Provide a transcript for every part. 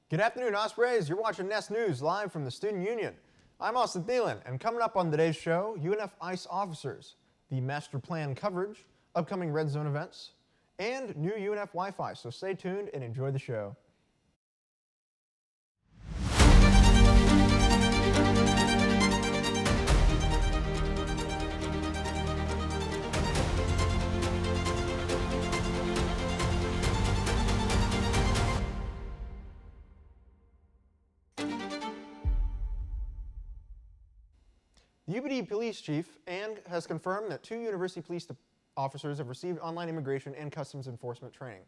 Good afternoon, Ospreys. You're watching Nest News live from the Student Union. I'm Austin Thielen, and coming up on today's show, UNF ICE officers, the Master Plan coverage, upcoming Red Zone events, and new UNF Wi-Fi. So stay tuned and enjoy the show. The UPD police chief has confirmed that 2 university police officers have received online immigration and customs enforcement training.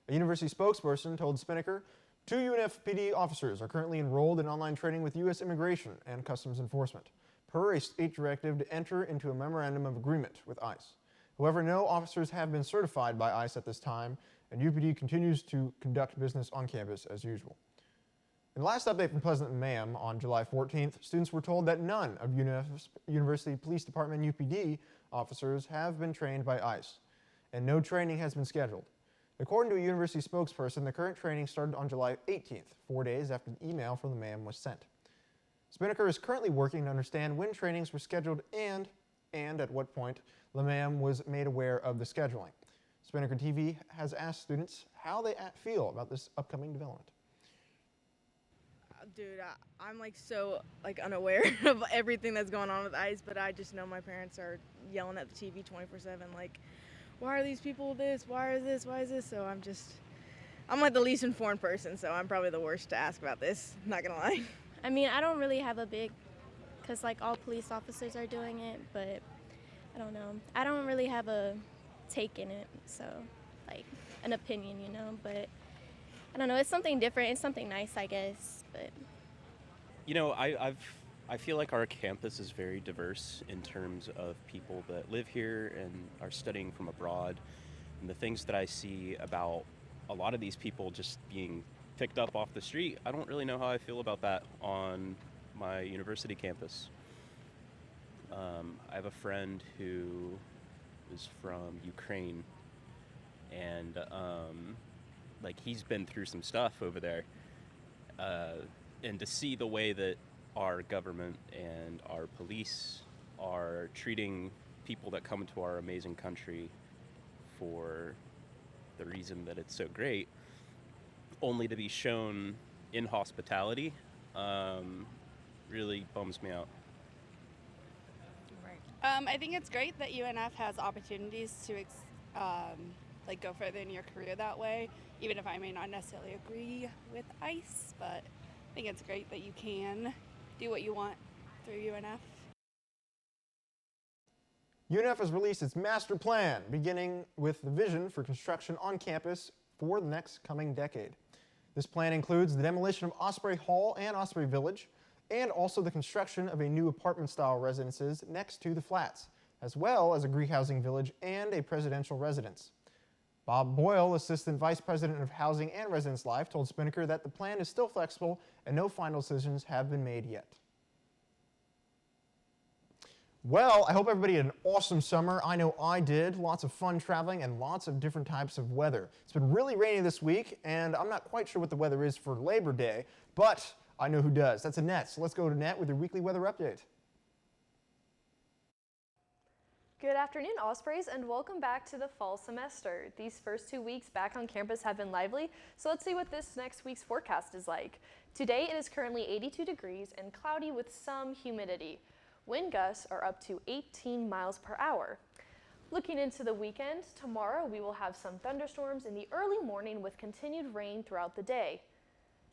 A university spokesperson told Spinnaker, 2 UNFPD officers are currently enrolled in online training with U.S. Immigration and Customs Enforcement, per a state directive to enter into a memorandum of agreement with ICE. However, no officers have been certified by ICE at this time, and UPD continues to conduct business on campus as usual. In the last update from President Mam on July 14th, students were told that none of UNF's University Police Department UPD officers have been trained by ICE, and no training has been scheduled. According to a university spokesperson, the current training started on July 18th, 4 days after the email from the Mam was sent. Spinnaker is currently working to understand when trainings were scheduled and at what point the Mam was made aware of the scheduling. Spinnaker TV has asked students how they feel about this upcoming development. Dude, I'm so unaware of everything that's going on with ICE, but I just know my parents are yelling at the TV 24/7 like, why are these people this? Why is this? So I'm like the least informed person, so I'm probably the worst to ask about this, not gonna lie. I mean, I don't really have a big, because all police officers are doing it, but I don't know. I don't really have a take in it, so an opinion, but I don't know. It's something different. It's something nice, I guess, but. I feel like our campus is very diverse in terms of people that live here and are studying from abroad. And the things that I see about a lot of these people just being picked up off the street, I don't really know how I feel about that on my university campus. I have a friend who is from Ukraine, and he's been through some stuff over there. And to see the way that our government and our police are treating people that come to our amazing country for the reason that it's so great, only to be shown inhospitality, really bums me out. Right. I think it's great that UNF has opportunities to go further in your career that way, even if I may not necessarily agree with ICE, but I think it's great that you can do what you want through UNF. UNF has released its master plan, beginning with the vision for construction on campus for the next coming decade. This plan includes the demolition of Osprey Hall and Osprey Village, and also the construction of a new apartment-style residences next to the flats, as well as a Greek housing village and a presidential residence. Bob Boyle, Assistant Vice President of Housing and Residence Life, told Spinnaker that the plan is still flexible and no final decisions have been made yet. Well, I hope everybody had an awesome summer. I know I did. Lots of fun traveling and lots of different types of weather. It's been really rainy this week, and I'm not quite sure what the weather is for Labor Day, but I know who does. That's Annette. So let's go to Annette with your weekly weather update. Good afternoon, Ospreys, and welcome back to the fall semester. These first 2 weeks back on campus have been lively, so let's see what this next week's forecast is like. Today it is currently 82 degrees and cloudy with some humidity. Wind gusts are up to 18 miles per hour. Looking into the weekend, tomorrow we will have some thunderstorms in the early morning with continued rain throughout the day.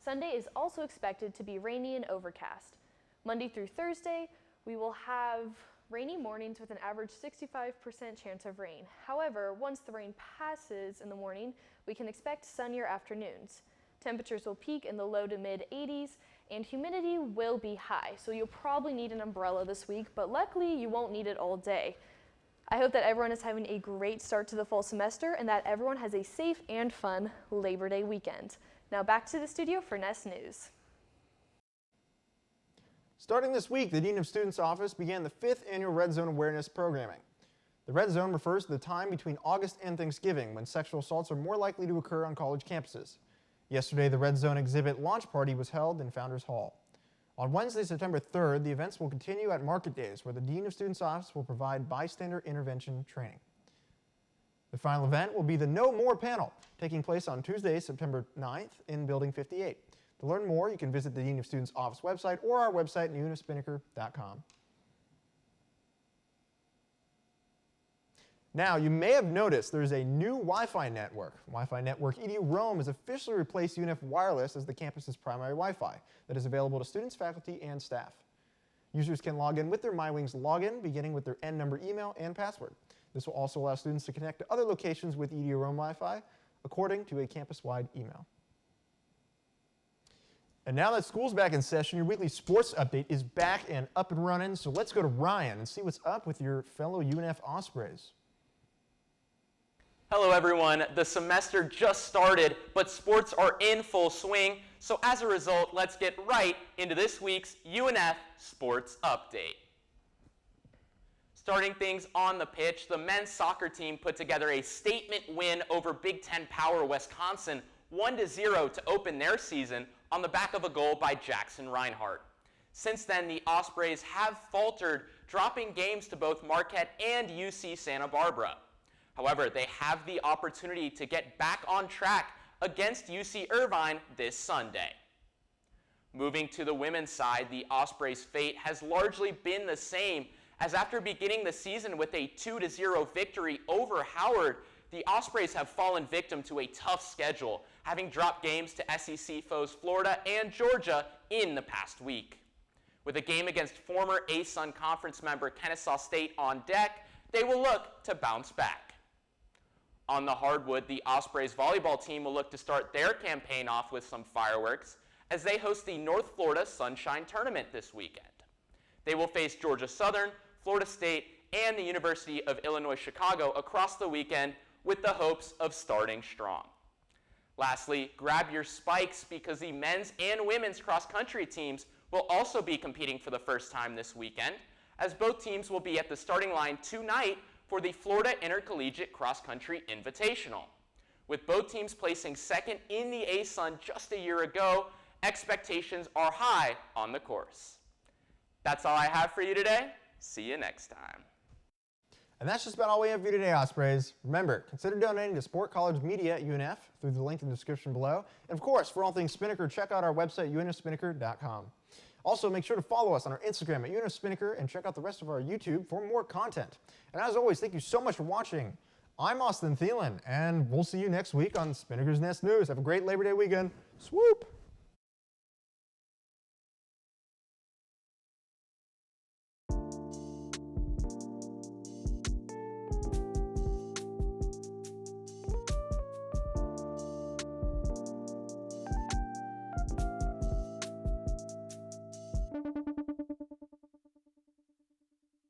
Sunday is also expected to be rainy and overcast. Monday through Thursday, we will have rainy mornings with an average 65% chance of rain. However, once the rain passes in the morning, we can expect sunnier afternoons. Temperatures will peak in the low to mid 80s and humidity will be high, so you'll probably need an umbrella this week, but luckily you won't need it all day. I hope that everyone is having a great start to the fall semester and that everyone has a safe and fun Labor Day weekend. Now back to the studio for Nest News. Starting this week, the Dean of Students Office began the 5th Annual Red Zone Awareness Programming. The Red Zone refers to the time between August and Thanksgiving when sexual assaults are more likely to occur on college campuses. Yesterday, the Red Zone exhibit launch party was held in Founders Hall. On Wednesday, September 3rd, the events will continue at Market Days, where the Dean of Students' Office will provide bystander intervention training. The final event will be the No More panel, taking place on Tuesday, September 9th in Building 58. To learn more, you can visit the Dean of Students' Office website or our website at unfspinnaker.com. Now, you may have noticed there's a new Wi-Fi network. Wi-Fi network EDU Rome has officially replaced UNF Wireless as the campus's primary Wi-Fi that is available to students, faculty, and staff. Users can log in with their MyWings login, beginning with their N number email and password. This will also allow students to connect to other locations with EDU Rome Wi-Fi, according to a campus-wide email. And now that school's back in session, your weekly sports update is back and up and running, so let's go to Ryan and see what's up with your fellow UNF Ospreys. Hello everyone, the semester just started, but sports are in full swing, so as a result, let's get right into this week's UNF Sports Update. Starting things on the pitch, the men's soccer team put together a statement win over Big Ten power Wisconsin, 1-0 to open their season on the back of a goal by Jackson Reinhardt. Since then, the Ospreys have faltered, dropping games to both Marquette and UC Santa Barbara. However, they have the opportunity to get back on track against UC Irvine this Sunday. Moving to the women's side, the Ospreys' fate has largely been the same, as after beginning the season with a 2-0 victory over Howard, the Ospreys have fallen victim to a tough schedule, having dropped games to SEC foes Florida and Georgia in the past week. With a game against former ASUN Conference member Kennesaw State on deck, they will look to bounce back. On the hardwood, the Ospreys volleyball team will look to start their campaign off with some fireworks as they host the North Florida Sunshine Tournament this weekend. They will face Georgia Southern, Florida State, and the University of Illinois Chicago across the weekend with the hopes of starting strong. Lastly, grab your spikes because the men's and women's cross-country teams will also be competing for the first time this weekend, as both teams will be at the starting line tonight for the Florida Intercollegiate Cross Country Invitational. With both teams placing second in the ASUN just a year ago, expectations are high on the course. That's all I have for you today. See you next time. And that's just about all we have for you today, Ospreys. Remember, consider donating to Sport College Media at UNF through the link in the description below. And of course, for all things Spinnaker, check out our website, unfspinnaker.com. Also, make sure to follow us on our Instagram at UNF Spinnaker and check out the rest of our YouTube for more content. And as always, thank you so much for watching. I'm Austin Thielen, and we'll see you next week on Spinnaker's Nest News. Have a great Labor Day weekend. Swoop!